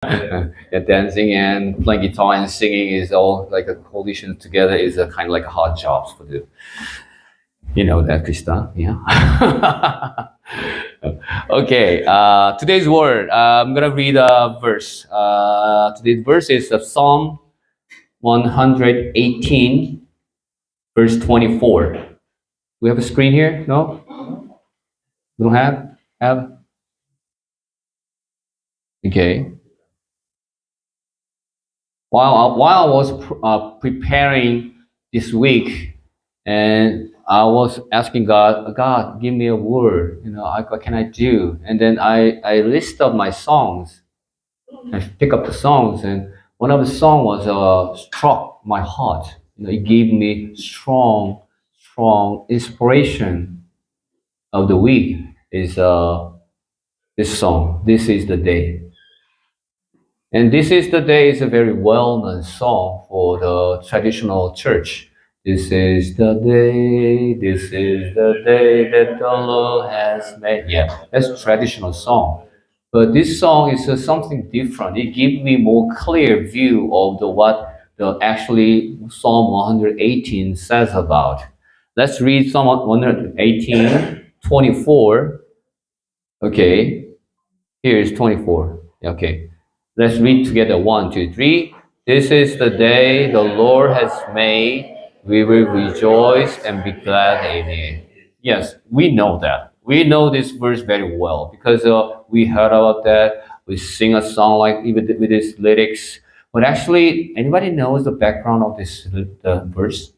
Yeah, dancing and playing guitar and singing is all like a coalition together is a kind of like a hard jobs for the, you know that, Krista, yeah. Okay, today's word. I'm gonna read a verse. Today's verse is of Psalm 118, verse 24. We have a screen here? No, we don't have. Have. Okay. While I was preparing this week, and I was asking God, God, give me a word. You know, what can I do? And then I list up my songs. I pick up the songs, and one of the songs was struck my heart. You know, it gave me strong inspiration of the week. Is this song? This is the day. And This Is the Day is a very well-known song for the traditional church. This is the day that the Lord has made. Yeah, that's traditional song. But this song is something different. It gives me more clear view of the what the actually Psalm 118 says about. Let's read Psalm 118, 24. Okay, here is 24. Okay. Let's read together. One, two, three. This is the day the Lord has made. We will rejoice and be glad in it. Yes, we know that. We know this verse very well because we heard about that. We sing a song like even with these lyrics. But actually, anybody knows the background of this verse?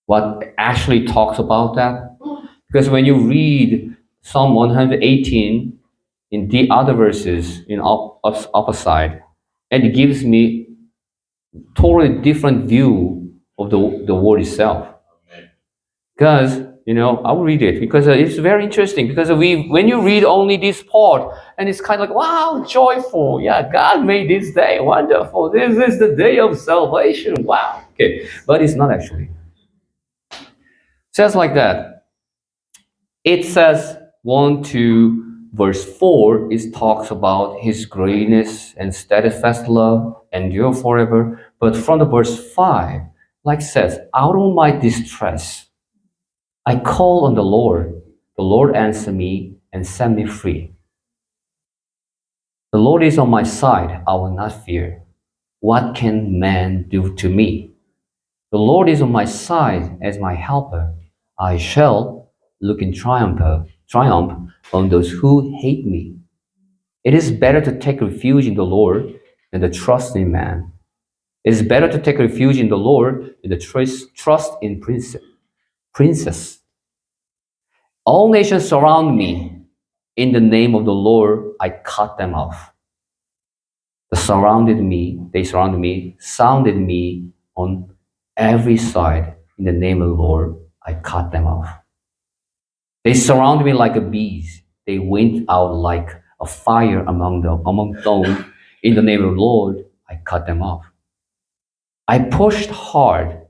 What actually talks about that? Because when you read Psalm 118, in the other verses in upper side, and it gives me totally different view of the word itself. Because I will read it because it's very interesting. Because when you read only this part, and it's kind of like wow, joyful. Yeah, God made this day wonderful. This is the day of salvation. Wow. Okay, but it's not actually. It says like that. It says 1 to verse 4 it talks about his greatness and steadfast love endure forever. But from the verse 5, like says, out of my distress, I call on the Lord. The Lord answered me and set me free. The Lord is on my side. I will not fear. What can man do to me? The Lord is on my side as my helper. I shall look in triumph on those who hate me. It is better to take refuge in the Lord than to trust in man. It is better to take refuge in the Lord than to trust in princes. All nations surround me. In the name of the Lord, I cut them off. They surrounded me, sounded me on every side. In the name of the Lord, I cut them off. They surrounded me like a bees. They went out like a fire among thorns. In the name of the Lord, I cut them off. I pushed hard,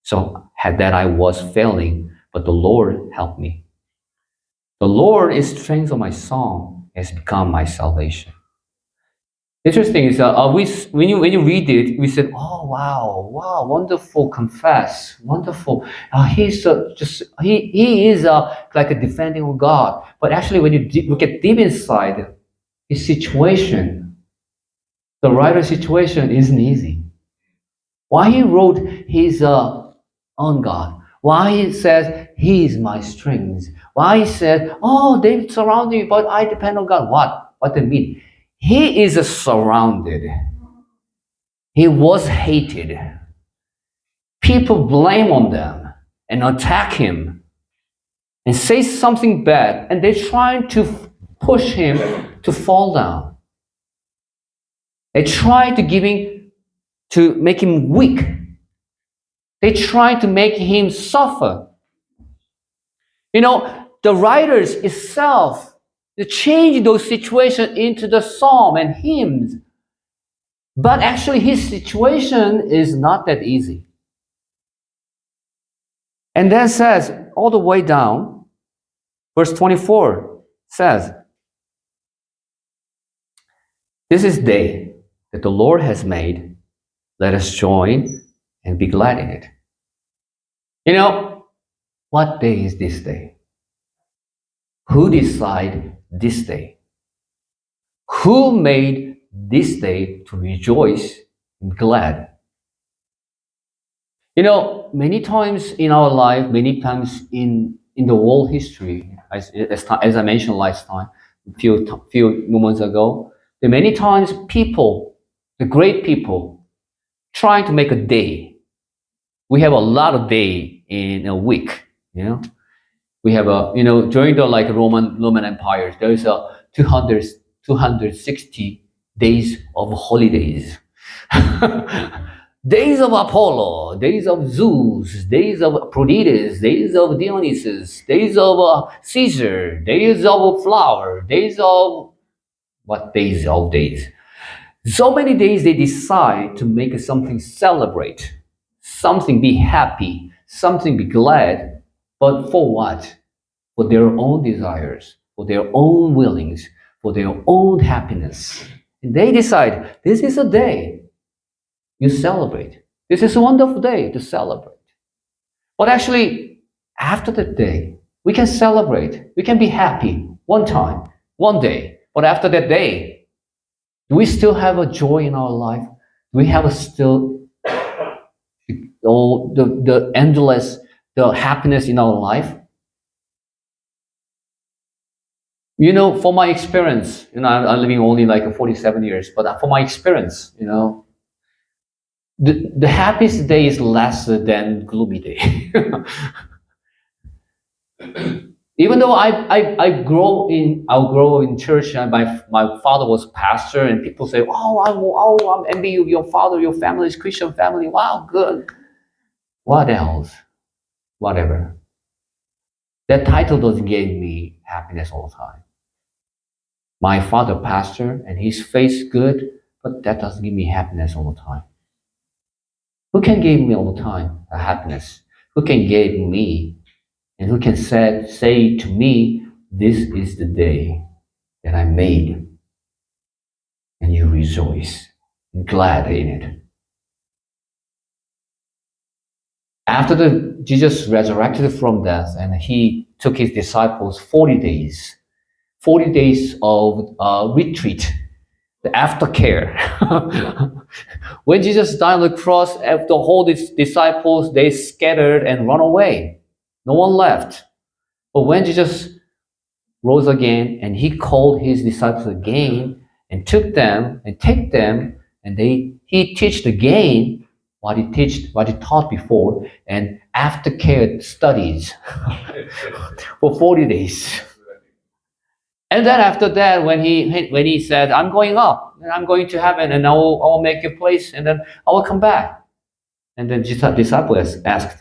so had that I was failing, but the Lord helped me. The Lord is strength of my song, has become my salvation. Interesting is when you read it, we said, "Oh wow, wonderful, confess, wonderful." He's just he is like a defending of God. But actually, when you look at deep inside his situation, the writer's situation isn't easy. Why he wrote his on God? Why he says he is my strength? Why he said, "Oh, they surround me, but I depend on God." What? What does it mean? He is surrounded. He was hated. People blame on them and attack him and say something bad, and they're trying to push him to fall down. They try to make him weak. They try to make him suffer. The writers itself they change those situations into the psalm and hymns. But actually, his situation is not that easy. And then says all the way down, verse 24 says, This is the day that the Lord has made. Let us join and be glad in it. You know, what day is this day? Who decide this day? Who made this day to rejoice and glad? You know, many times in our life, many times in the world history, as I mentioned last time, few moments ago, there are many times people, the great people, trying to make a day. We have a lot of day in a week. You know, we have a during the like Roman empires, there's a 260 days of holidays. Days of Apollo, days of Zeus, days of Aphrodite, days of Dionysus, days of Caesar, days of flower, days of what days of days. So many days they decide to make something celebrate, something be happy, something be glad, but for what? For their own desires, for their own willings, for their own happiness. And they decide this is a day you celebrate. This is a wonderful day to celebrate. But actually, after that day, we can celebrate. We can be happy one time, one day. But after that day, do we still have a joy in our life? Do we have a still the endless the happiness in our life? You know, for my experience, I'm living only like 47 years, but for my experience, the happiest day is less than gloomy day. Even though I'll grow in church, and my father was pastor, and people say, I'm envy you, your father, your family is Christian family. Wow, good. What else? Whatever. That title doesn't give me happiness all the time. My father pastor, and his face good, but that doesn't give me happiness all the time. Who can give me all the time a happiness? Who can give me, and who can say to me, this is the day that I made, and you rejoice, and glad in it. After Jesus resurrected from death, and he took his disciples 40 days of retreat, the aftercare. When Jesus died on the cross, after all his disciples, they scattered and run away. No one left. But when Jesus rose again, and he called his disciples again, and took them, and he taught again what he taught before, and aftercare studies for 40 days. And then after that, when he said, I'm going up, and I'm going to heaven, and I will make a place, and then I will come back. And then Jesus' disciples asked,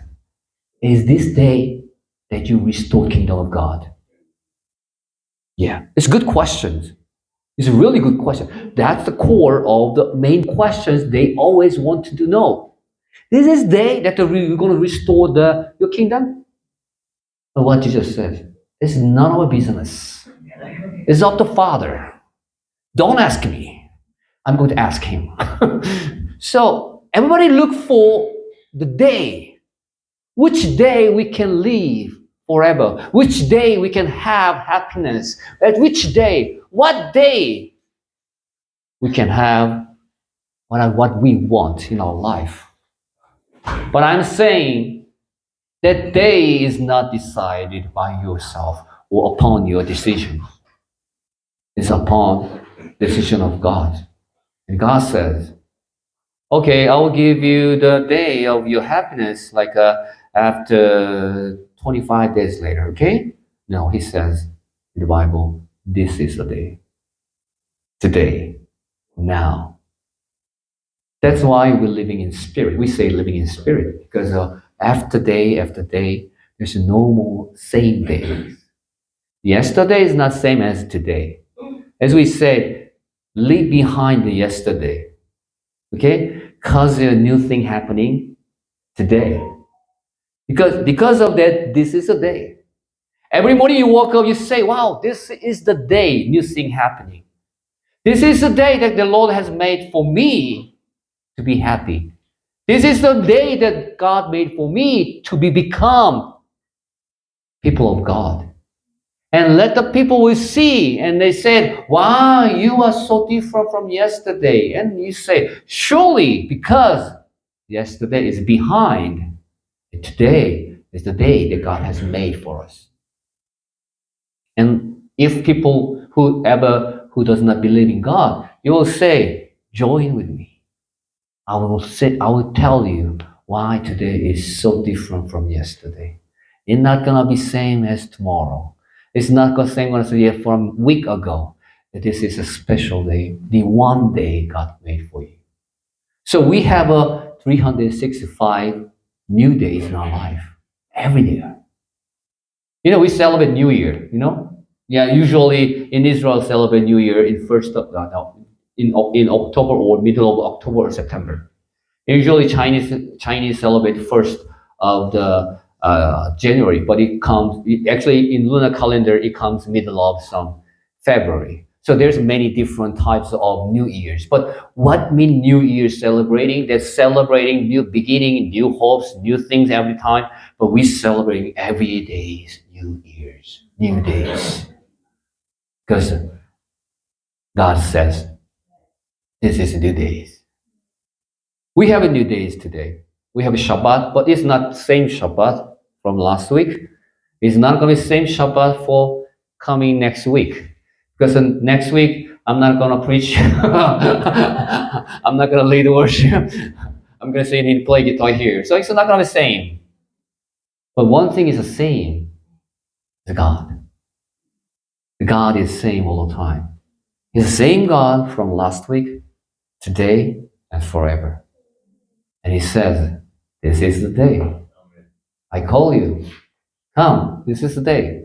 is this day that you restore kingdom of God? Yeah, it's a good question. It's a really good question. That's the core of the main questions they always wanted to know. Is this day that you're going to restore your kingdom? But what Jesus said, it's none of our business. It's up to Father. Don't ask me. I'm going to ask him. So everybody look for the day. Which day we can live forever? Which day we can have happiness? At which day? What day we can have what we want in our life? But I'm saying that day is not decided by yourself or upon your decision. It's upon the decision of God. And God says, okay, I will give you the day of your happiness like after 25 days later, okay? No, he says in the Bible, this is the day. Today, now. That's why we're living in spirit. We say living in spirit because after day, there's no more same days. Yesterday is not same as today. As we said, leave behind the yesterday. Okay? Because there's a new thing happening today. Because of that, this is a day. Every morning you wake up, you say, wow, this is the day, new thing happening. This is the day that the Lord has made for me to be happy. This is the day that God made for me to become people of God. And let the people will see. And they said, wow, you are so different from yesterday. And you say, surely because yesterday is behind, today is the day that God has made for us. And if people who does not believe in God, you will say, join with me. I will tell you why today is so different from yesterday. It's not gonna be same as tomorrow. It's not gonna same as from a week ago. This is a special day, the one day God made for you. So we have a 365 new days in our life every year. We celebrate New Year. Yeah, usually in Israel celebrate New Year in in October or middle of October or September. Usually Chinese celebrate first of the January, but actually in lunar calendar it comes middle of some February. So there's many different types of New Year's. But what mean New Year celebrating? That's celebrating new beginning, new hopes, new things every time. But we celebrating every day's New Year's, new days, because God says this is new days. We have a new days today. We have a Shabbat, but it's not the same Shabbat from last week. It's not going to be the same Shabbat for coming next week. Because next week, I'm not going to preach. I'm not going to lead worship. I'm going to say you need to play guitar here. So it's not going to be the same. But one thing is the same. It's God. God is the same all the time. He's the same God from last week, today, and forever. And he says, this is the day. I call you. Come, this is the day.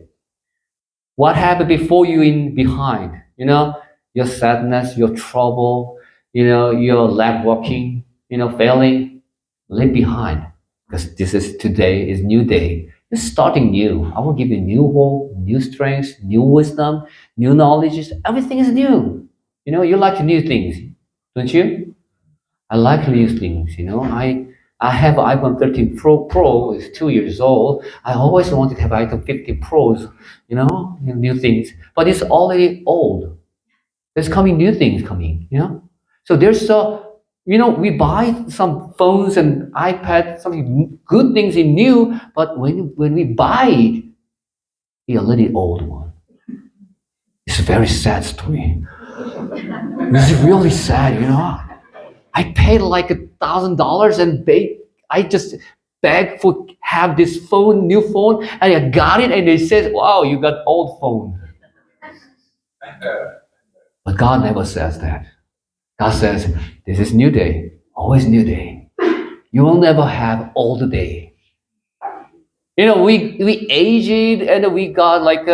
What happened before you in behind? Your sadness, your trouble, your leg walking, failing, leave behind. Because this is today is new day. It's starting new. I will give you new hope, new strength, new wisdom, new knowledge. Everything is new. You like new things, don't you? I like new things. I have an iPhone 13 Pro. It's 2 years old. I always wanted to have iPhone 15 Pros. New things, but it's already old. There's coming new things coming. So there's we buy some phones and iPad, some good things in new, but when we buy it, it's already old one. It's a very sad story. It's really sad. I paid like $1,000 and I just begged for have this new phone, and I got it, and they said, "Wow, you got old phone." But God never says that. God says, "This is new day, always new day. You will never have old day." We aged and we got like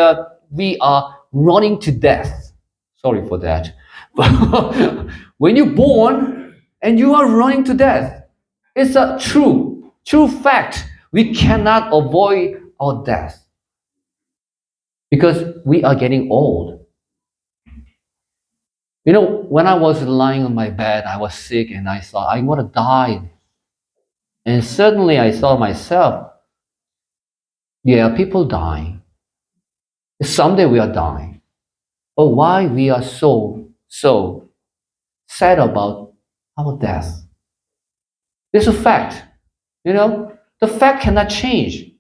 we are running to death. Sorry for that. But when you're born and you are running to death, it's a true fact. We cannot avoid our death because we are getting old. When I was lying on my bed, I was sick and I thought I want to die. And suddenly I thought myself, yeah, people dying. Someday we are dying. But why we are so sad about our death? It's a fact. The fact cannot change.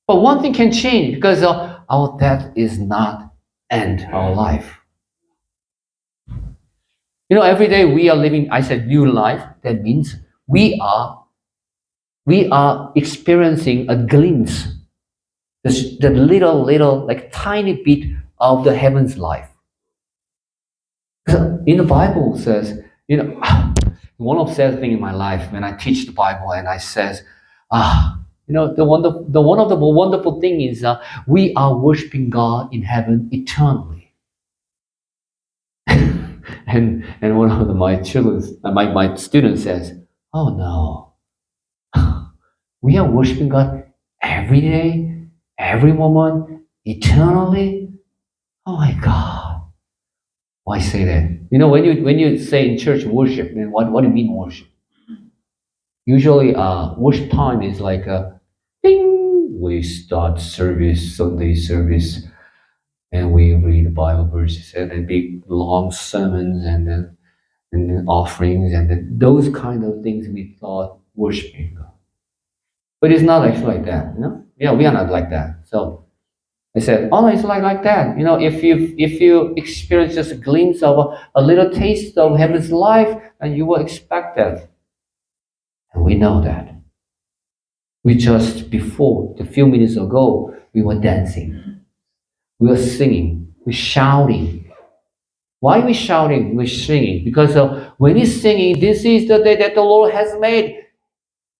But one thing can change because our death is not end our life. Every day we are living, I said new life. That means we are experiencing a glimpse, the little, like tiny bit of the heaven's life. In the Bible says, one of the sad things in my life when I teach the Bible and I says, the one of the wonderful thing is we are worshiping God in heaven eternally. and one of my children, my student says, "Oh no, we are worshiping God every day, every moment, eternally. Oh my God, Why say that? When you say in church worship, man, what do you mean worship? Usually, worship time is like a ding. We start service, Sunday service, and we read the Bible verses, and then big long sermons, and then offerings, and then those kind of things we thought worshiping God. But it's not actually like that, Yeah, we are not like that. So I said, oh, it's like that. If you experience just a glimpse of a little taste of heaven's life, and you will expect that. And we know that. We just before, a few minutes ago, we were dancing, we were singing, we're shouting. Why are we shouting? We're singing because when he's singing, this is the day that the Lord has made.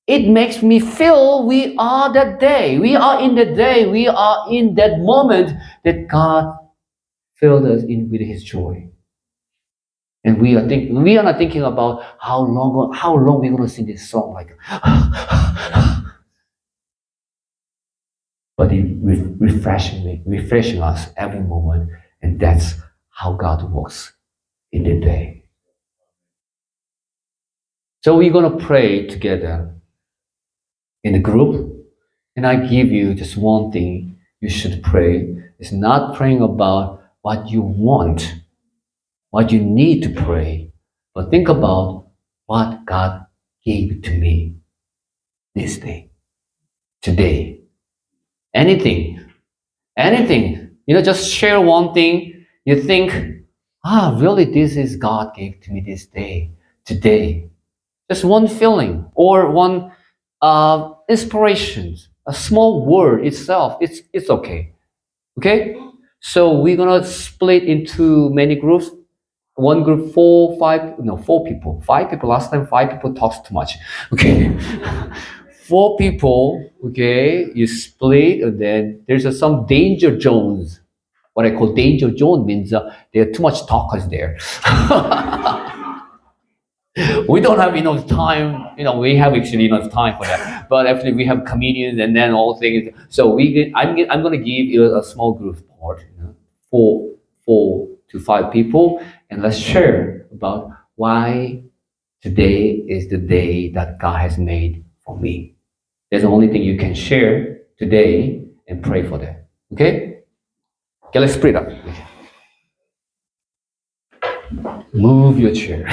It makes me feel we are that day. We are in the day. We are in that moment that God filled us in with His joy. And we are not thinking about how long we're gonna sing this song like, but it refreshing us every moment, and that's how God works in the day. So we're gonna pray together in a group, and I give you just one thing you should pray. It's not praying about what you want, what you need to pray, but think about what God gave to me this day, today. Anything, anything. Just share one thing. You think, really, this is God gave to me this day, today. Just one feeling or one inspiration, a small word itself. It's okay. Okay. So we're gonna split into many groups. One group, four, five, no, four people. Five people. Last time, five people talked too much. Okay. Four people. Okay. You split, and then there's some danger zones. What I call danger zone means there are too much talkers there. We don't have enough time. We have actually enough time for that. But actually, we have comedians and then all things. So I'm going to give you a small group part, four to five people, and let's share about why today is the day that God has made for me. That's the only thing you can share today and pray for that. Okay? Okay, let's split up. Move your chair.